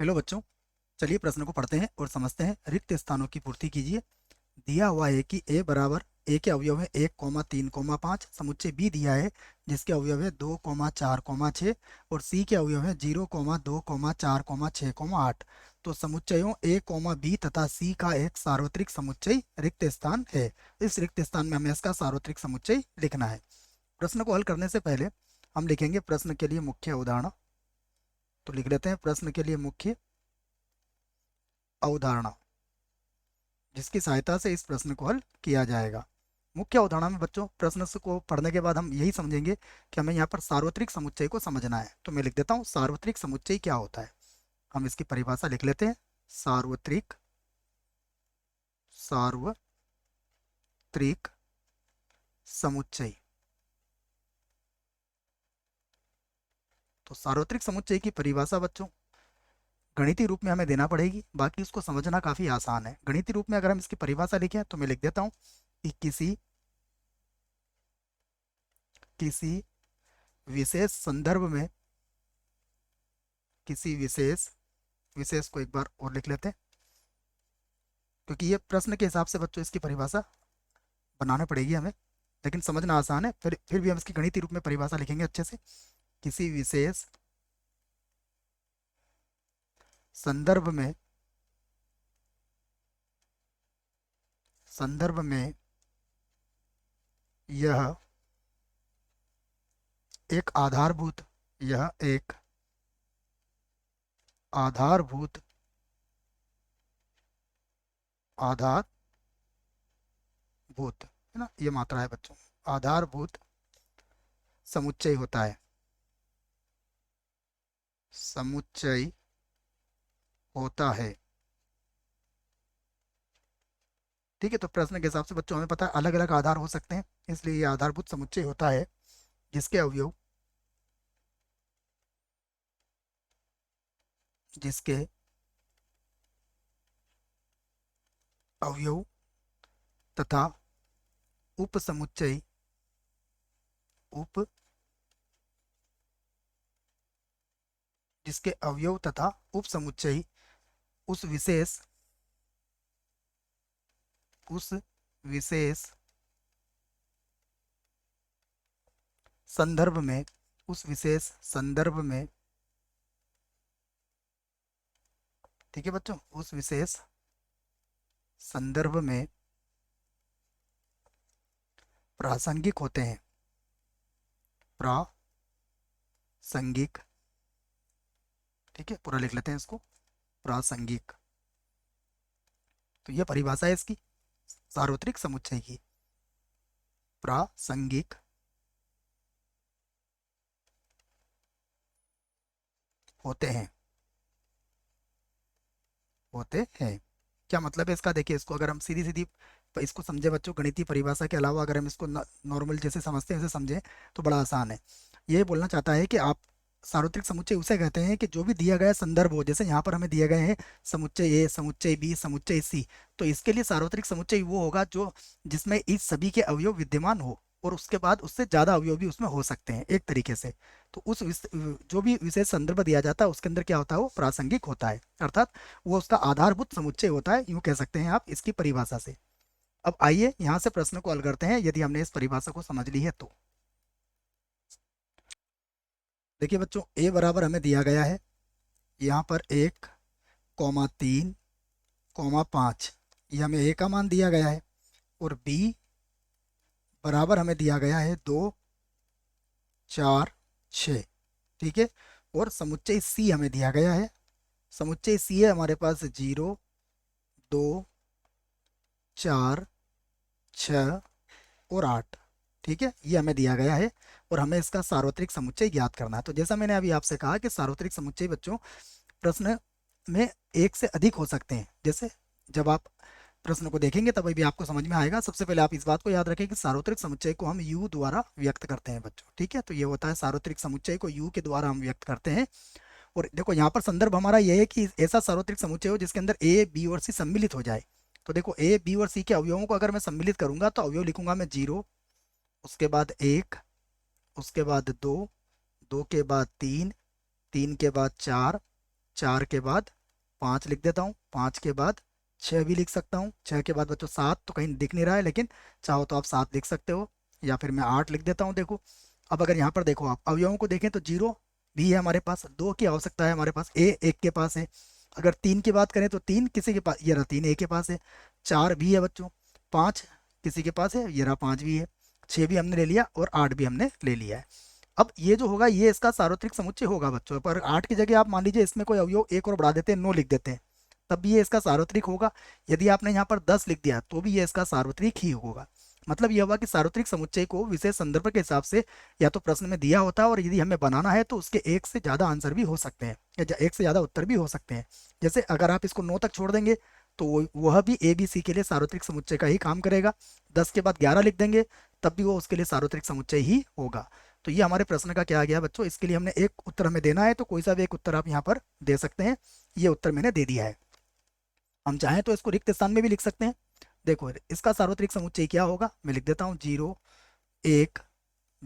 Hello बच्चों, चलिए प्रश्न को पढ़ते हैं और समझते हैं। रिक्त स्थानों की पूर्ति कीजिए। दिया हुआ है कि ए बराबर ए के अवयव है 1, 3, 5। समुच्चय बी दिया है जिसके अवयव है 2, 4, 6 और सी के अवयव है 0, 2, 4, 6, 8। तो समुच्चयों ए, बी तथा सी का एक सार्वत्रिक समुच्चय रिक्त स्थान है। इस रिक्त स्थान में हमें इसका सार्वत्रिक समुच्चय लिखना है। प्रश्न को हल करने से पहले हम लिखेंगे प्रश्न के लिए मुख्य उदाहरण। तो लिख लेते हैं प्रश्न के लिए मुख्य अवधारणा, जिसकी सहायता से इस प्रश्न को हल किया जाएगा। मुख्य अवधारणा में बच्चों प्रश्न को पढ़ने के बाद हम यही समझेंगे कि हमें यहाँ पर सार्वत्रिक समुच्चय को समझना है। तो मैं लिख देता हूँ सार्वत्रिक समुच्चय क्या होता है। हम इसकी परिभाषा लिख लेते हैं। सार्वत्रिक सार्वत्रिक समुच्चय। तो सार्वत्रिक समुच्चय की परिभाषा बच्चों गणितीय रूप में हमें देना पड़ेगी, बाकी उसको समझना काफी आसान है। गणितीय रूप में अगर हम इसकी परिभाषा लिखें तो मैं लिख देता हूँ कि किसी किसी विशेष संदर्भ में, किसी विशेष विशेष को एक बार और लिख लेते हैं, क्योंकि ये प्रश्न के हिसाब से बच्चों इसकी परिभाषा बनाना पड़ेगी हमें, लेकिन समझना आसान है। फिर भी हम इसकी गणितीय रूप में परिभाषा लिखेंगे अच्छे से। किसी विशेष संदर्भ में यह एक आधारभूत यह एक आधारभूत आधारभूत है ना, ये मात्रा है बच्चों, आधारभूत समुच्चय होता है। समुच्चय होता है। ठीक है, तो प्रश्न के हिसाब से बच्चों हमें पता है अलग अलग आधार हो सकते हैं, इसलिए ये आधारभूत समुच्चय होता है जिसके अवयव जिसके अवयव तथा उपसमुच्चय उप जिसके अवयव तथा उपसमुच्चय उस विशेष उस विशेष संदर्भ में उस विशेष संदर्भ में ठीक है बच्चों, उस विशेष संदर्भ में प्रासंगिक होते हैं। प्रासंगिक, ठीक है, पूरा लिख लेते हैं इसको, प्रासंगिक। तो यह परिभाषा है इसकी सार्वत्रिक समुच्चय की। प्रासंगिक होते हैं क्या मतलब है इसका? देखिए, इसको अगर हम सीधी सीधी इसको समझे बच्चों, गणितीय परिभाषा के अलावा अगर हम इसको नॉर्मल जैसे समझते हैं ऐसे समझें तो बड़ा आसान है। ये बोलना चाहता है कि आप सार्वत्रिक समुच्चय उसे कहते हैं कि जो भी दिया गया संदर्भ हो, जैसे यहाँ पर हमें दिए गए हैं समुच्चय ए, समुच्चय बी, समुच्चय सी। तो इसके लिए सार्वत्रिक समुच्चय वो होगा जो जिसमें इस सभी के अवयव विद्यमान हो और उसके बाद उससे ज्यादा अवयव भी उसमें हो सकते हैं एक तरीके से। तो जो भी विशेष संदर्भ दिया जाता है उसके अंदर क्या होता है, वो प्रासंगिक होता है, अर्थात वो उसका आधारभूत समुच्चय होता है, यूं कह सकते हैं आप इसकी परिभाषा से। अब आइए यहाँ से प्रश्न को हल करते हैं, यदि हमने इस परिभाषा को समझ ली है तो। देखिए बच्चों, ए बराबर हमें दिया गया है यहाँ पर 1, 3, 5, ये हमें ए का मान दिया गया है। और बी बराबर हमें दिया गया है 2, 4, 6, ठीक है। और समुच्चय सी हमें दिया गया है। समुच्चय सी है हमारे पास 0, 2, 4, 6 और 8, ठीक है, ये हमें दिया गया है। और हमें इसका सार्वत्रिक समुच्चय ज्ञात करना है। तो जैसा मैंने अभी आपसे कहा कि सार्वत्रिक समुच्चय बच्चों प्रश्न में एक से अधिक हो सकते हैं। जैसे जब आप प्रश्न को देखेंगे तब भी आपको समझ में आएगा। सबसे पहले आप इस बात को याद रखें कि सार्वत्रिक समुच्चय को हम u द्वारा व्यक्त करते हैं बच्चों, ठीक है। तो ये होता है सार्वत्रिक समुच्चय को u के द्वारा हम व्यक्त करते हैं। और देखो यहाँ पर संदर्भ हमारा यह है कि ऐसा सार्वत्रिक समुच्चय हो जिसके अंदर ए, बी और सी सम्मिलित हो जाए। तो देखो, ए, बी और सी के अवयवों को अगर मैं सम्मिलित करूंगा तो अवयव लिखूंगा मैं 0, उसके बाद 1, उसके बाद 2, 2 के बाद 3, 3 के बाद 4, 4 के बाद 5 लिख देता हूँ, 5 के बाद 6 भी लिख सकता हूँ, 6 के बाद बच्चों 7 तो कहीं दिख नहीं रहा है, लेकिन चाहो तो आप 7 लिख सकते हो, या फिर मैं 8 लिख देता हूँ। देखो अब अगर यहाँ पर देखो आप अवयवों को देखें तो 0 भी है हमारे पास, 2 की आवश्यकता है हमारे पास, ए एक के पास है। अगर 3 की बात करें तो 3 किसी के पास, ये रहा 3 ए के पास है। 4 भी है बच्चों, 5 किसी के पास है, ये रहा 5 भी है। 6 भी हमने ले लिया और 8 भी हमने ले लिया है। अब ये जो होगा ये इसका सार्वत्रिक समुच्चय होगा बच्चों, पर 8 की जगह आप मान लीजिए इसमें कोई अवयव एक और बढ़ा देते हैं, 9 लिख देते हैं, तब भी ये इसका सार्वत्रिक होगा। यदि आपने यहाँ पर 10 लिख दिया तो भी ये इसका सार्वत्रिक ही होगा। मतलब ये हुआ कि सार्वत्रिक समुच्चय को विशेष संदर्भ के हिसाब से या तो प्रश्न में दिया होता है, और यदि हमें बनाना है तो उसके एक से ज़्यादा आंसर भी हो सकते हैं, या एक से ज़्यादा उत्तर भी हो सकते हैं। जैसे अगर आप इसको 9 तक छोड़ देंगे तो वह भी ए बी सी के लिए सार्वत्रिक समुच्चय का ही काम करेगा। 10 के बाद 11 लिख देंगे तब भी वो उसके लिए सार्वत्रिक समुच्चय ही होगा। तो ये हमारे प्रश्न का क्या आ गया बच्चों, इसके लिए हमने एक उत्तर हमें देना है, तो कोई सा भी एक उत्तर आप यहाँ पर दे सकते हैं। ये उत्तर मैंने दे दिया है। हम चाहें तो इसको रिक्त स्थान में भी लिख सकते हैं। देखो इसका सार्वत्रिक समुच्चय क्या होगा, मैं लिख देता हूँ 0 1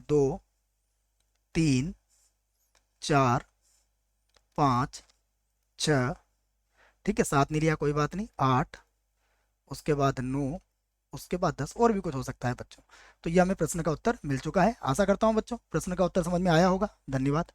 2 3 4 5 6, ठीक है, 7 नहीं लिया कोई बात नहीं, 8, उसके बाद 9, उसके बाद 10, और भी कुछ हो सकता है बच्चों। तो ये हमें प्रश्न का उत्तर मिल चुका है। आशा करता हूँ बच्चों प्रश्न का उत्तर समझ में आया होगा। धन्यवाद।